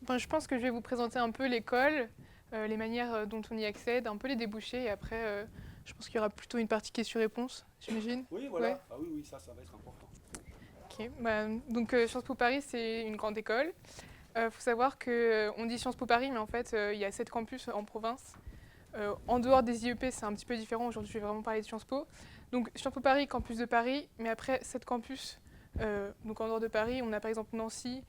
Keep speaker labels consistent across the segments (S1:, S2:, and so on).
S1: Enfin, je pense que je vais vous présenter un peu l'école, les manières dont on y accède, un peu les débouchés, et après, je pense qu'il y aura plutôt une partie questions-réponses, j'imagine.
S2: Oui,
S1: Ouais,
S2: voilà. Ah oui, oui, ça va être important.
S1: ok. Donc Sciences Po Paris, c'est une grande école. Faut savoir que on dit Sciences Po Paris, mais en fait, il y a 7 campus en province. En dehors des IEP, c'est un petit peu différent. Aujourd'hui, je vais vraiment parler de Sciences Po. Donc Sciences Po Paris, campus de Paris, mais après 7 campus. Donc en dehors de Paris, on a par exemple Nancy,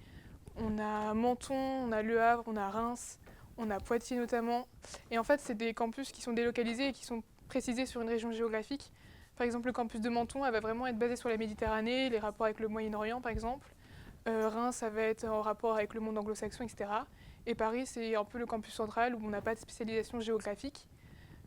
S1: on a Menton, on a Le Havre, on a Reims, on a Poitiers notamment. Et en fait, c'est des campus qui sont délocalisés et qui sont précisés sur une région géographique. Par exemple, le campus de Menton, elle va vraiment être basée sur la Méditerranée, les rapports avec le Moyen-Orient par exemple. Reims, ça va être en rapport avec le monde anglo-saxon, etc. Et Paris, c'est un peu le campus central où on n'a pas de spécialisation géographique.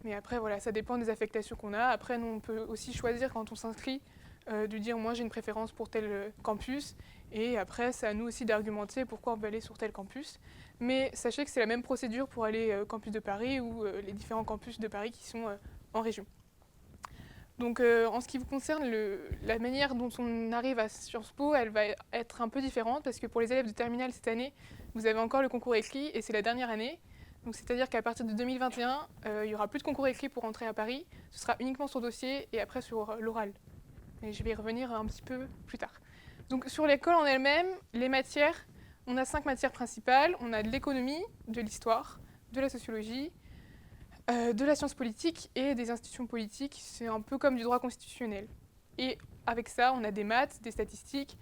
S1: Mais après, voilà, ça dépend des affectations qu'on a. Après, nous, on peut aussi choisir quand on s'inscrit de dire moi j'ai une préférence pour tel campus. Et après, c'est à nous aussi d'argumenter pourquoi on veut aller sur tel campus. Mais sachez que c'est la même procédure pour aller au campus de Paris ou les différents campus de Paris qui sont en région. Donc en ce qui vous concerne, la manière dont on arrive à Sciences Po, elle va être un peu différente parce que pour les élèves de terminale cette année, vous avez encore le concours écrit et c'est la dernière année. Donc c'est-à-dire qu'à partir de 2021, il n'y aura plus de concours écrit pour entrer à Paris. Ce sera uniquement sur dossier et après sur l'oral. Et je vais y revenir un petit peu plus tard. Donc sur l'école en elle-même, les matières, on a 5 matières principales. On a de l'économie, de l'histoire, de la sociologie, de la science politique et des institutions politiques. C'est un peu comme du droit constitutionnel. Et avec ça, on a des maths, des statistiques,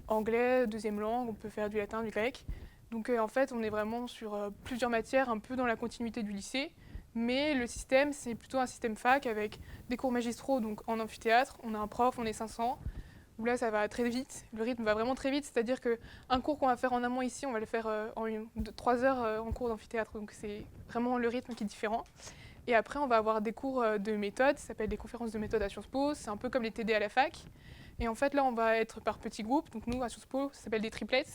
S1: anglais, deuxième langue, on peut faire du latin, du grec. Donc en fait, on est vraiment sur plusieurs matières, un peu dans la continuité du lycée. Mais le système, c'est plutôt un système fac avec des cours magistraux, donc en amphithéâtre. On a un prof, on est 500. Où là, ça va très vite. Le rythme va vraiment très vite. C'est-à-dire qu'un cours qu'on va faire en amont ici, on va le faire en 3 heures en cours d'amphithéâtre. Donc c'est vraiment le rythme qui est différent. Et après, on va avoir des cours de méthode, ça s'appelle des conférences de méthode à Sciences Po, c'est un peu comme les TD à la fac. Et en fait, là, on va être par petits groupes. Donc nous, à Sciences Po, ça s'appelle des triplets.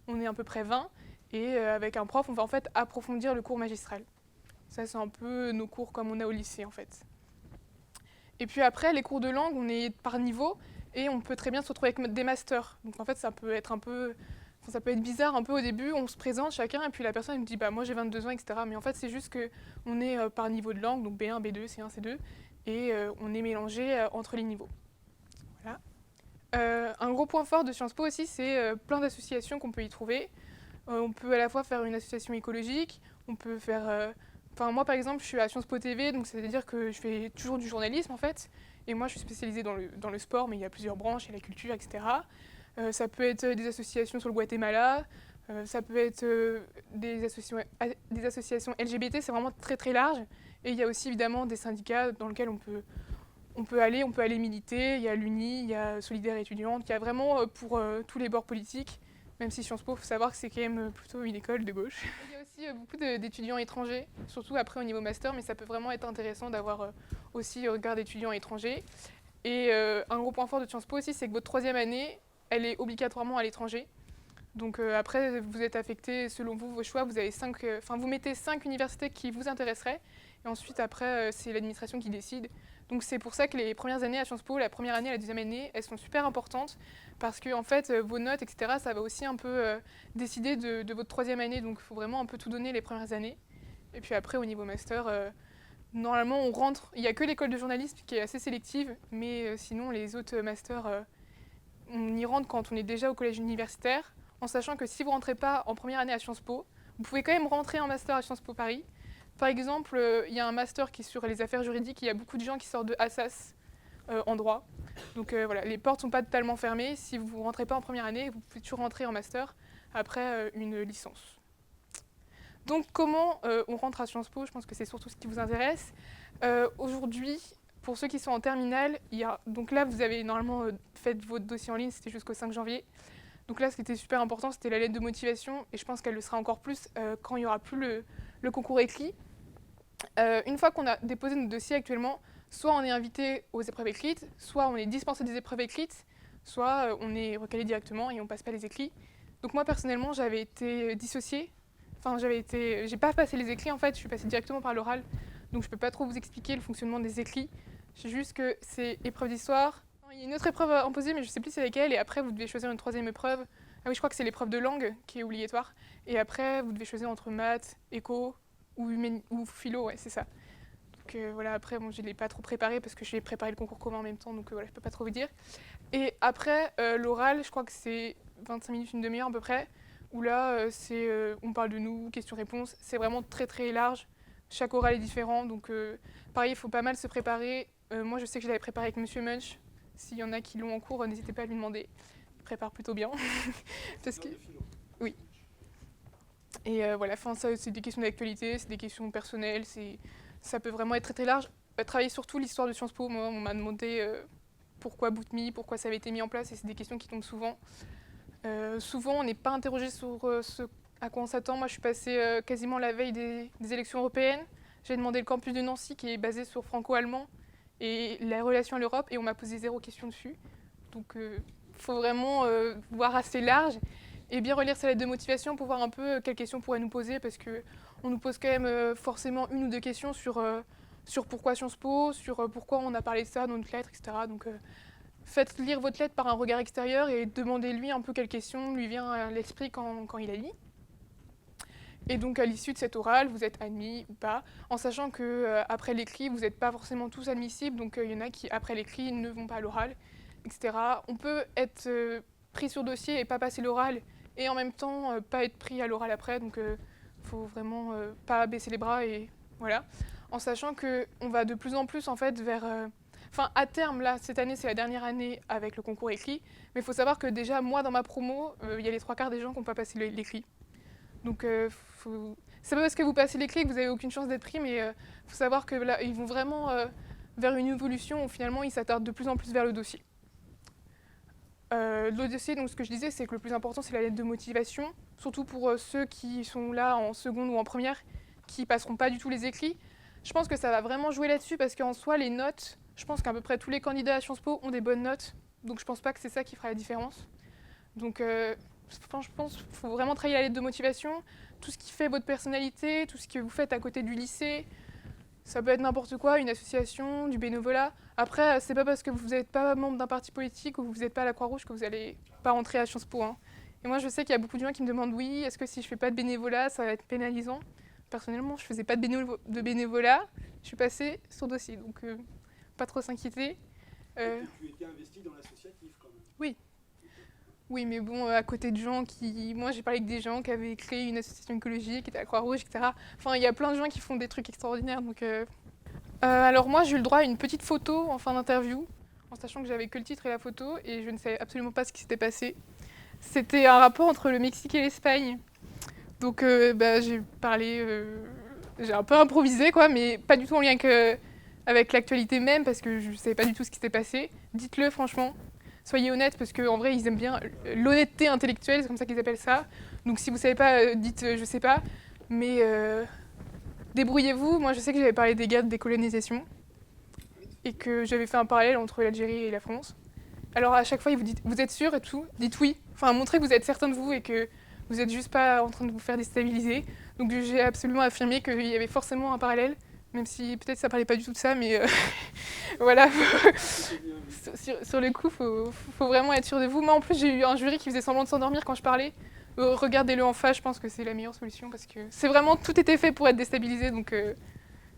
S1: On est à peu près 20. Et avec un prof, on va en fait approfondir le cours magistral. Ça, c'est un peu nos cours comme on a au lycée, en fait. Et puis après, les cours de langue, on est par niveau. Et on peut très bien se retrouver avec des masters. Donc en fait, ça peut être un peu... Enfin, ça peut être bizarre un peu au début, on se présente chacun et puis la personne me dit bah moi j'ai 22 ans, etc. Mais en fait c'est juste qu'on est par niveau de langue, donc B1, B2, C1, C2, et on est mélangé entre les niveaux. Voilà. Un gros point fort de Sciences Po aussi, c'est plein d'associations qu'on peut y trouver. On peut à la fois faire une association écologique, on peut faire... Enfin moi par exemple je suis à Sciences Po TV, donc c'est-à-dire que je fais toujours du journalisme en fait. Et moi je suis spécialisée dans le sport, mais il y a plusieurs branches, il y a la culture, etc. Ça peut être des associations sur le Guatemala, ça peut être des associations LGBT, c'est vraiment très très large. Et il y a aussi évidemment des syndicats dans lesquels on peut aller militer. Il y a l'UNI, il y a Solidaire étudiante, il y a vraiment pour tous les bords politiques. Même si Sciences Po, il faut savoir que c'est quand même plutôt une école de gauche. Il y a aussi beaucoup d'étudiants étrangers, surtout après au niveau master, mais ça peut vraiment être intéressant d'avoir aussi un regard d'étudiants étrangers. Et un gros point fort de Sciences Po aussi, c'est que votre troisième année, elle est obligatoirement à l'étranger. Donc après, vous êtes affecté selon vous, vos choix. Vous avez vous mettez 5 universités qui vous intéresseraient. Et ensuite, après, c'est l'administration qui décide. Donc c'est pour ça que les premières années à Sciences Po, la première année et la deuxième année, elles sont super importantes. Parce que en fait, vos notes, etc., ça va aussi un peu décider de votre troisième année. Donc il faut vraiment un peu tout donner les premières années. Et puis après, au niveau master, normalement, on rentre. Il n'y a que l'école de journalisme qui est assez sélective. Mais sinon, les autres masters, on y rentre quand on est déjà au collège universitaire, en sachant que si vous ne rentrez pas en première année à Sciences Po, vous pouvez quand même rentrer en master à Sciences Po Paris. Par exemple, il y a un master qui est sur les affaires juridiques, il y a beaucoup de gens qui sortent de Assas en droit. Donc voilà, les portes ne sont pas totalement fermées. Si vous ne rentrez pas en première année, vous pouvez toujours rentrer en master après une licence. Donc comment on rentre à Sciences Po? Je pense que c'est surtout ce qui vous intéresse. Aujourd'hui, pour ceux qui sont en terminale, donc là vous avez normalement fait votre dossier en ligne, c'était jusqu'au 5 janvier. Donc là ce qui était super important, c'était la lettre de motivation, et je pense qu'elle le sera encore plus quand il n'y aura plus le concours écrit. Une fois qu'on a déposé notre dossier actuellement, soit on est invité aux épreuves écrites, soit on est dispensé des épreuves écrites, soit on est recalé directement et on passe pas les écrits. Donc moi personnellement j'avais été dissociée. Enfin, j'ai pas passé les écrits en fait, je suis passée directement par l'oral, donc je peux pas trop vous expliquer le fonctionnement des écrits. Je sais juste que c'est épreuve d'histoire. Il y a une autre épreuve à imposer, mais je sais plus c'est laquelle, et après vous devez choisir une troisième épreuve Ah oui, je crois que c'est l'épreuve de langue qui est obligatoire. Et après, vous devez choisir entre maths, éco ou philo, ouais, c'est ça. Donc voilà, après, bon, je ne l'ai pas trop préparé parce que j'ai préparé le concours commun en même temps, donc voilà, je ne peux pas trop vous dire. Et après, l'oral, je crois que c'est 25 minutes, une demi-heure à peu près, où là, on parle de nous, questions-réponses. C'est vraiment très très large. Chaque oral est différent, donc pareil, il faut pas mal se préparer. Moi, je sais que je l'avais préparé avec Monsieur Munch. S'il y en a qui l'ont en cours, n'hésitez pas à lui demander. Il prépare plutôt bien. Parce que... Oui. Et voilà, enfin, ça, c'est des questions d'actualité, c'est des questions personnelles, ça peut vraiment être très très large. Travailler surtout l'histoire de Sciences Po, moi, on m'a demandé pourquoi Bootme, pourquoi ça avait été mis en place, et c'est des questions qui tombent souvent. Souvent, on n'est pas interrogé sur ce à quoi on s'attend. Moi, je suis passée quasiment la veille des élections européennes. J'ai demandé le campus de Nancy, qui est basé sur franco-allemand, et la relation à l'Europe, et on m'a posé 0 question dessus. Donc, il faut vraiment voir assez large et bien relire sa lettre de motivation pour voir un peu quelles questions on pourrait nous poser, parce qu'on nous pose quand même forcément 1 ou 2 questions sur pourquoi Sciences Po, sur pourquoi on a parlé de ça dans notre lettre, etc. Donc faites lire votre lettre par un regard extérieur et demandez-lui un peu quelle question lui vient à l'esprit quand il a lit. Et donc à l'issue de cet oral, vous êtes admis ou pas, en sachant que après l'écrit, vous n'êtes pas forcément tous admissibles, donc il y en a qui après l'écrit ne vont pas à l'oral, etc. On peut être pris sur dossier et pas passer l'oral, et en même temps pas être pris à l'oral après, donc faut vraiment pas baisser les bras, et voilà. En sachant qu'on va de plus en plus en fait vers... Enfin, à terme, là, cette année, c'est la dernière année avec le concours écrit, mais il faut savoir que déjà, moi, dans ma promo, il y a les 3/4 des gens qui n'ont pas passé l'écrit. Donc, c'est pas parce que vous passez l'écrit que vous n'avez aucune chance d'être pris, mais il faut savoir que là, ils vont vraiment vers une évolution où finalement, ils s'attardent de plus en plus vers le dossier. Le dossier, donc ce que je disais, c'est que le plus important, c'est la lettre de motivation, surtout pour ceux qui sont là en seconde ou en première, qui passeront pas du tout les écrits. Je pense que ça va vraiment jouer là-dessus, parce qu'en soi, les notes, je pense qu'à peu près tous les candidats à Sciences Po ont des bonnes notes, donc je pense pas que c'est ça qui fera la différence. Donc je pense qu'il faut vraiment travailler la lettre de motivation, tout ce qui fait votre personnalité, tout ce que vous faites à côté du lycée. Ça peut être n'importe quoi, une association, du bénévolat. Après, c'est pas parce que vous n'êtes pas membre d'un parti politique ou que vous n'êtes pas à la Croix-Rouge que vous n'allez pas rentrer à Sciences Po, hein. Et moi, je sais qu'il y a beaucoup de gens qui me demandent, oui, est-ce que si je fais pas de bénévolat, ça va être pénalisant? Personnellement, je faisais pas de bénévolat, je suis passée sur dossier, donc pas trop s'inquiéter.
S2: Tu étais investi dans l'associatif quand même.
S1: Oui. Oui, mais bon, à côté de gens qui... Moi, j'ai parlé avec des gens qui avaient créé une association écologique, qui étaient à la Croix-Rouge, etc. Enfin, il y a plein de gens qui font des trucs extraordinaires, donc... alors moi, j'ai eu le droit à une petite photo en fin d'interview, en sachant que j'avais que le titre et la photo, et je ne savais absolument pas ce qui s'était passé. C'était un rapport entre le Mexique et l'Espagne. Donc j'ai parlé... j'ai un peu improvisé, quoi, mais pas du tout en lien avec l'actualité même, parce que je ne savais pas du tout ce qui s'était passé. Dites-le, franchement. Soyez honnête, parce qu'en vrai, ils aiment bien l'honnêteté intellectuelle, c'est comme ça qu'ils appellent ça. Donc si vous ne savez pas, dites je sais pas. Mais débrouillez-vous. Moi, je sais que j'avais parlé des guerres de décolonisation et que j'avais fait un parallèle entre l'Algérie et la France. Alors à chaque fois, ils vous disent vous êtes sûr et tout, dites oui. Enfin, montrez que vous êtes certain de vous et que vous n'êtes juste pas en train de vous faire déstabiliser. Donc j'ai absolument affirmé qu'il y avait forcément un parallèle, même si peut-être ça parlait pas du tout de ça, mais voilà. Sur le coup, faut vraiment être sûr de vous. Moi, en plus, j'ai eu un jury qui faisait semblant de s'endormir quand je parlais. Regardez-le en face, je pense que c'est la meilleure solution, parce que c'est vraiment tout était fait pour être déstabilisé, donc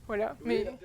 S1: voilà.
S2: Oui,
S1: Mais